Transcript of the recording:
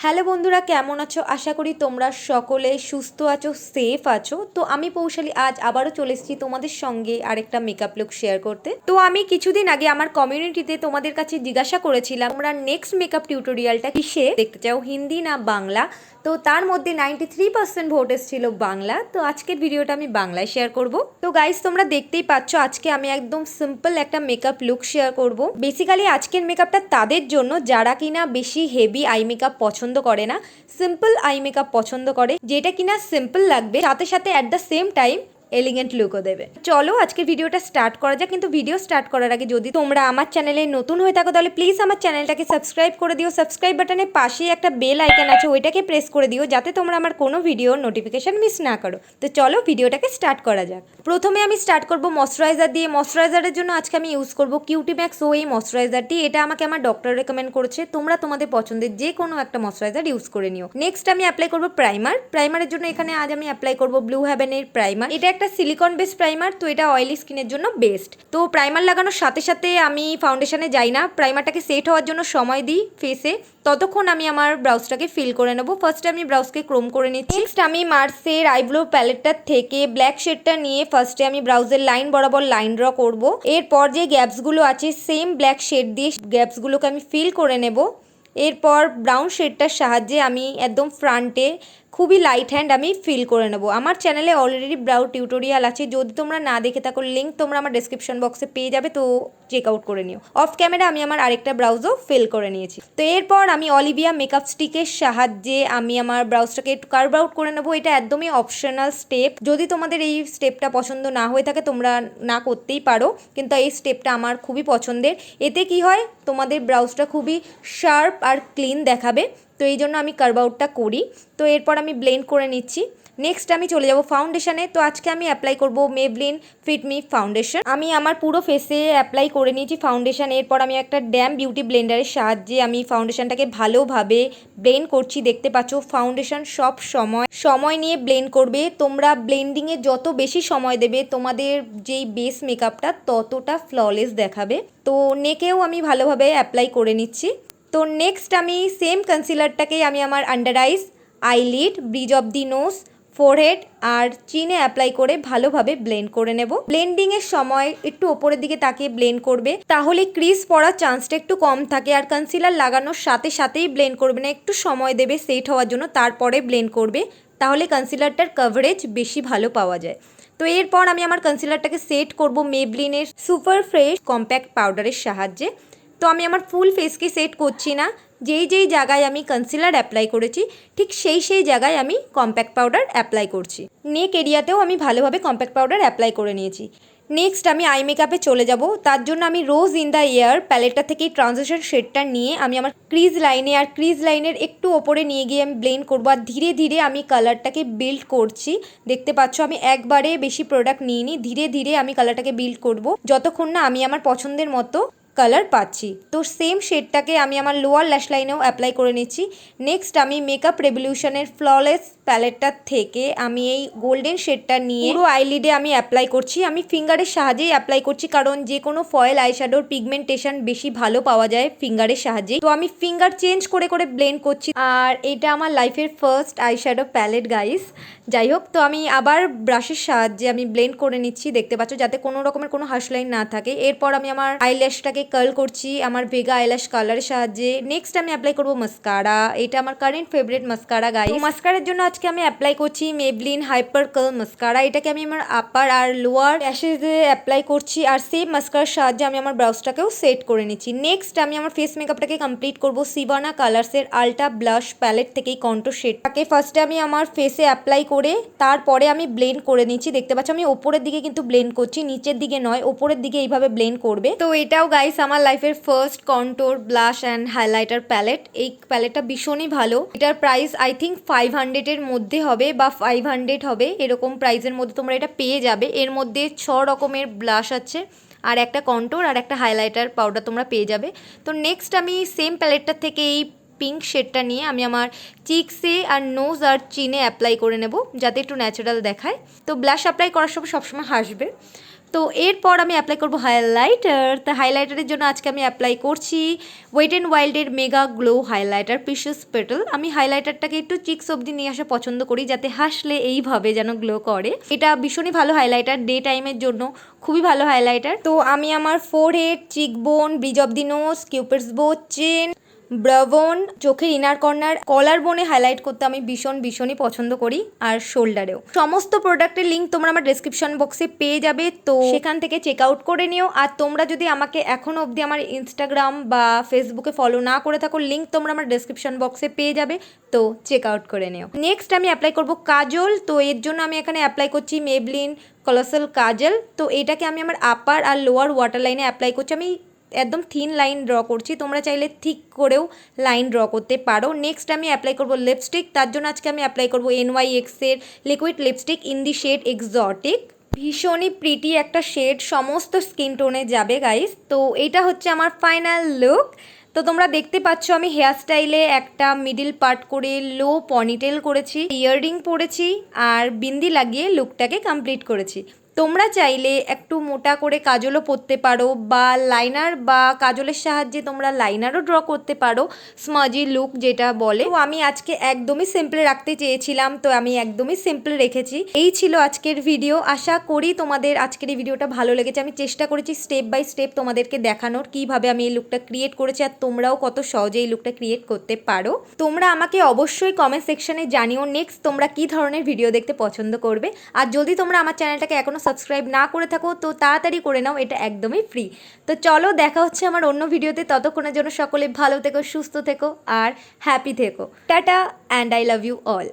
Hello বন্ধুরা, কেমন আছো? আশা করি তোমরা সকলে সুস্থ আছো, সেফ আছো। তো আমি পৌশালী আজ আবারও চলে এসেছি তোমাদের সঙ্গে আরেকটা মেকআপ লুক শেয়ার করতে। তো আমি কিছুদিন আগে আমার কমিউনিটিতে তোমাদের কাছে জিজ্ঞাসা করেছিলাম তোমরা নেক্সট মেকআপ টিউটোরিয়ালটা কিসে দেখতে চাও, হিন্দি না বাংলা। তো তার মধ্যে 93% ভোট এসেছিল বাংলা। তো আজকের ভিডিওটা আমি বাংলায় শেয়ার করব। তো গাইস, তোমরা দেখতেই পাচ্ছ আজকে আমি একদম সিম্পল একটা মেকআপ লুক শেয়ার করব। বেসিক্যালি আজকের মেকআপটা তাদের জন্য যারা কিনা বেশি হেভি আই মেকআপ পছন্দ করে না, সিম্পল আই মেকআপ পছন্দ করে, যেটা কিনা সিম্পল লাগবে সাথে সাথে at the same time elegant লুকও দেবে। চলো আজকে ভিডিওটা স্টার্ট করা যাক। কিন্তু ভিডিও স্টার্ট করার আগে যদি তোমরা আমার চ্যানেলে নতুন হয়ে থাকো তাহলে প্লিজ আমার চ্যানেলটাকে সাবস্ক্রাইব করে দিও। সাবস্ক্রাইব বাটনের পাশেই একটা বেল আইকন আছে, ওইটাকে প্রেস করে দিও যাতে তোমরা আমার কোনো ভিডিওর নোটিফিকেশন মিস না করো। তো চলো ভিডিওটাকে স্টার্ট করা যাক। প্রথমে আমি স্টার্ট করব ময়শ্চারাইজার দিয়ে। ময়শ্চারাইজারের জন্য আজকে আমি ইউজ করব কিউটি ম্যাক্স ও এই ময়শ্চারাইজারটি। এটা আমাকে আমার ডক্টর রেকমেন্ড করেছে। তোমরা তোমাদের পছন্দের যে কোনো একটা ময়শ্চারাইজার ইউজ করে নিও। নেক্সট আমি অ্যাপ্লাই করব প্রাইমার। প্রাইমারের জন্য এখানে আজ আমি অ্যাপ্লাই করব ব্লু হেভেনের প্রাইমার। এটা একটা সিলিকন বেস প্রাইমার, তো এটা অয়েলি স্কিনের জন্য বেস্ট। তো প্রাইমার লাগানোর সাথে সাথে আমি ফাউন্ডেশনে যাই না, প্রাইমারটাকে সেট হওয়ার জন্য সময় দিই ফেসে। ততক্ষণ আমি আমার ব্রাউজটাকে ফিল করে নেব। ফার্স্টে আমি ব্রাউজকে ক্রোম করে নিচ্ছি। নেক্সট আমি মার্সের আইব্রো প্যালেটটা থেকে ব্ল্যাক শেডটা নিয়ে ফার্স্টে আমি ব্রাউজের লাইন বরাবর লাইন ড্র করব। এরপর যে গ্যাপসগুলো আছে সেম ব্ল্যাক শেড দিয়ে গ্যাপসগুলোকে আমি ফিল করে নেব। এরপর ব্রাউন শেডটার সাহায্যে আমি একদম ফ্রন্টে খুবই লাইট হ্যান্ড আমি ফিল করে নেব। আমার চ্যানেলে অলরেডি ব্রাউ টিউটোরিয়াল আছে, যদি তোমরা না দেখে থাকো লিঙ্ক তোমরা আমার ডেসক্রিপশন বক্সে পেয়ে যাবে, তো চেক আউট করে নিও। অফ ক্যামেরা আমি আমার আরেকটা ব্রাউজও ফিল করে নিয়েছি। তো এরপর আমি অলিভিয়া মেকআপ স্টিকের সাহায্যে আমি আমার ব্রাউজটাকে একটু কার্ভ আউট করে নেবো। এটা একদমই অপশনাল স্টেপ, যদি তোমাদের এই স্টেপটা পছন্দ না হয়ে থাকে তোমরা না করতেই পারো, কিন্তু এই স্টেপটা আমার খুবই পছন্দের। এতে কি হয়, তোমাদের ব্রাউজটা খুবই শার্প আর ক্লিন দেখাবে, তো এই জন্য আমি কার্ভ আউটটা করি। তো এরপর আমি ব্লেন্ড করে নিচ্ছি। নেক্সট আমি চলে যাব ফাউন্ডেশনে। তো আজকে আমি অ্যাপ্লাই করব মেবলিন ফিট মি ফাউন্ডেশন। আমি আমার পুরো ফেসে অ্যাপ্লাই করে নিয়েছি ফাউন্ডেশন। এরপর আমি একটা ড্যাম বিউটি ব্লেন্ডারের সাহায্যে আমি ফাউন্ডেশনটাকে ভালোভাবে ব্লেন্ড করছি। দেখতে পাচ্ছ ফাউন্ডেশন সব সময় নিয়ে ব্লেন্ড করবে। তোমরা ব্লেন্ডিংয়ে যত বেশি সময় দেবে তোমাদের যেই বেস মেকআপটা ততটা ফ্ললেস দেখাবে। তো নেকেও আমি ভালোভাবে অ্যাপ্লাই করে নিচ্ছি। তো নেক্সট আমি সেম কনসিলারটাকেই আমি আমার under eyes, eyelid, bridge of the nose, forehead আর চিনে অ্যাপ্লাই করে ভালোভাবে ব্লেন্ড করে নেব। ব্লেন্ডিংয়ের সময় একটু ওপরের দিকে তাকিয়ে ব্লেন্ড করবে, তাহলে ক্রিজ পড়ার চান্সটা একটু কম থাকে। আর কনসিলার লাগানোর সাথে সাথেই ব্লেন্ড করবে না, একটু সময় দেবে সেট হওয়ার জন্য, তারপরে ব্লেন্ড করবে, তাহলে কনসিলারটার কভারেজ বেশি ভালো পাওয়া যায়। তো এরপর আমি আমার কনসিলারটাকে সেট করব মেবলিনের সুপার ফ্রেশ কম্প্যাক্ট পাউডারের সাহায্যে। তো আমি আমার ফুল ফেসকে সেট করছি না, যেই জায়গায় আমি কনসিলার অ্যাপ্লাই করেছি ঠিক সেই জায়গায় আমি কম্প্যাক্ট পাউডার অ্যাপ্লাই করছি। নেক এরিয়াতেও আমি ভালোভাবে কম্প্যাক্ট পাউডার অ্যাপ্লাই করে নিয়েছি। নেক্সট আমি আই মেকআপে চলে যাব। তার জন্য আমি রোজ ইন দ্য এয়ার প্যালেটটা থেকে ট্রানজিশন শেডটা নিয়ে আমি আমার ক্রিজ লাইনে আর ক্রিজ লাইনের একটু ওপরে নিয়ে গিয়ে আমি ব্লেন্ড করবো। আর ধীরে ধীরে আমি কালারটাকে বিল্ড করছি। দেখতে পাচ্ছ আমি একবারে বেশি প্রোডাক্ট নিইনি, ধীরে ধীরে আমি কালারটাকে বিল্ড করব যতক্ষণ না আমি আমার পছন্দের মতো কালার পাচ্ছি। তো সেম শেডটাকে আমি আমার লোয়ার ল্যাশ লাইনেও অ্যাপ্লাই করে নিচ্ছি। নেক্সট আমি মেকআপ রেভলিউশনের ফ্ললেস প্যালেটটা থেকে আমি এই গোল্ডেন শেডটা নিয়ে পুরো আইলিডে আমি অ্যাপ্লাই করছি। আমি ফিঙ্গারের সাহায্যেই অ্যাপ্লাই করছি, কারণ যে কোনো ফয়েল আইশ্যাডোর পিগমেন্টেশন বেশি ভালো পাওয়া যায় ফিঙ্গারের সাহায্যেই। তো আমি ফিঙ্গার চেঞ্জ করে করে ব্লেন্ড করছি। আর এটা আমার লাইফের ফার্স্ট আইশ্যাডো প্যালেট গাইস। যাই হোক, তো আমি আবার ব্রাশের সাহায্যে আমি ব্লেন্ড করে নিচ্ছি, দেখতে পাচ্ছ, যাতে কোনো রকমের কোনো হার্শ লাইন না থাকে। এরপর আমি আমার আইল্যাশটাকে কার্ল করছি আমার ভেগা আইল্যাশ কালারের সাহায্যে। নেক্সট আমি অ্যাপ্লাই করবো মাস্কারা। এটা আমার কারেন্ট ফেভারিট মাস্কারা গাইস। মাস্কারার জন্য আজকে আমি অ্যাপ্লাই করছি মেবলিন হাইপার কার্ল মাস্কারা। এটাকে আমি আমার আপার আর লোয়ার ল্যাশেসে অ্যাপ্লাই করছি, আর সেম মাস্কারার সাহায্যে আমি আমার ব্রাউজটাকেও সেট করে নিচ্ছি। নেক্সট আমি আমার ফেস মেকআপটাকে কমপ্লিট করবো সিভানা কালার্সের আল্ট্রা ব্লাশ প্যালেট থেকে কন্ট্রো শেডটাকে ফার্স্টে আমি আমার ফেসে অ্যাপ্লাই করে তারপরে আমি ব্লেন্ড করে নিচ্ছি। দেখতে পাচ্ছ আমি ওপরের দিকে কিন্তু ব্লেন্ড করছি, নিচের দিকে নয়, ওপরের দিকে এইভাবে ব্লেন্ড করবে। তো এটাও গাইস আমার লাইফের first contour blush and highlighter palette. এই প্যালেটটা ভীষণই ভালো। এটার প্রাইস আই থিঙ্ক 500-এর মধ্যে হবে বা 500 হবে, এরকম প্রাইসের মধ্যে তোমরা এটা পেয়ে যাবে। এর মধ্যে 6 রকমের ব্লাশ আছে আর একটা কন্ট্রোর আর একটা হাইলাইটার পাউডার তোমরা পেয়ে যাবে। তো নেক্সট আমি সেম প্যালেটটা থেকে এই পিঙ্ক শেডটা নিয়ে আমি আমার চিকসে আর নোজ আর চিনে অ্যাপ্লাই করে নেব, যাতে একটু ন্যাচারাল দেখায়। তো ব্লাশ অ্যাপ্লাই করার সময় সবসময় হাসবে। তো এরপর আমি অ্যাপ্লাই করবো হাইলাইটার। তা হাইলাইটারের জন্য আজকে আমি অ্যাপ্লাই করছি ওয়েট অ্যান্ড ওয়াইল্ডের mega glow highlighter precious petal. আমি হাইলাইটারটাকে একটু চিক্স অবধি নিয়ে আসা পছন্দ করি, যাতে হাসলে এইভাবে যেন গ্লো করে। এটা ভীষণই ভালো হাইলাইটার, ডে টাইমের জন্য খুবই ভালো হাইলাইটার। তো আমি আমার forehead, cheekbone, bridge of the nose, Cupid's bow, chin, ব্রাবোন, চোখের ইনার কর্নার, কলার বোনে হাইলাইট করতে আমি ভীষণই পছন্দ করি, আর শোল্ডারেও। সমস্ত প্রোডাক্টের লিঙ্ক তোমরা আমার ডেসক্রিপশন বক্সে পেয়ে যাবে, তো সেখান থেকে চেক আউট করে নিও। আর তোমরা যদি আমাকে এখনও অবধি আমার ইনস্টাগ্রাম বা ফেসবুকে ফলো না করে থাকো, লিঙ্ক তোমরা আমার ডেসক্রিপশন বক্সে পেয়ে যাবে, তো চেক আউট করে নিও। নেক্সট আমি অ্যাপ্লাই করব কাজল। তো এর জন্য আমি এখানে অ্যাপ্লাই করছি Maybelline Colossal কাজল। তো এটাকে আমি আমার আপার আর লোয়ার ওয়াটার লাইনে অ্যাপ্লাই করছি। আমি একদম থিন লাইন ড্র করছি, তোমরা চাইলে ঠিক করেও লাইন ড্র করতে পারো। নেক্সট আমি অ্যাপ্লাই করব লিপস্টিক। তার জন্য আজকে আমি অ্যাপ্লাই করব NYX এর liquid lipstick in the shade exotic. ভীষণই প্রিটি একটা শেড, সমস্ত স্কিন টোনে যাবে গাইস। তো এটা হচ্ছে আমার ফাইনাল লুক। তো তোমরা দেখতে পাচ্ছ আমি হেয়ার স্টাইলে একটা মিডিল পার্ট করে লো পনিটেল করেছি, ইয়াররিং পরেছি, আর বিন্দি লাগিয়ে লুকটাকে কমপ্লিট করেছি। তোমরা চাইলে একটু মোটা করে কাজলও পরতে পারো, বা লাইনার বা কাজলের সাহায্যে তোমরা লাইনারও ড্র করতে পারো, স্মাজি লুক যেটা বলে। তো আমি আজকে একদমই সিম্পল রাখতে চেয়েছিলাম, তো আমি একদমই সিম্পল রেখেছি। এই ছিল আজকের ভিডিও। আশা করি তোমাদের আজকের এই ভিডিওটা ভালো লেগেছে। আমি চেষ্টা করেছি স্টেপ বাই স্টেপ তোমাদেরকে দেখানোর কিভাবে আমি এই লুকটা ক্রিয়েট করেছি, আর তোমরাও কত সহজে এই লুকটা ক্রিয়েট করতে পারো। তোমরা আমাকে অবশ্যই কমেন্ট সেকশনে জানিও নেক্সট তোমরা কি ধরনের ভিডিও দেখতে পছন্দ করবে। আর যদি তোমরা আমার চ্যানেলটাকে এখনো সাবস্ক্রাইব না করে থাকো, তো তাড়াতাড়ি করে নাও, এটা একদমই ফ্রি। তো চলো দেখা হচ্ছে আমার অন্য ভিডিওতে। ততক্ষণের জন্য সকলে ভালো থেকো, সুস্থ থেকো আর হ্যাপি থেকো। টাটা and I love you all.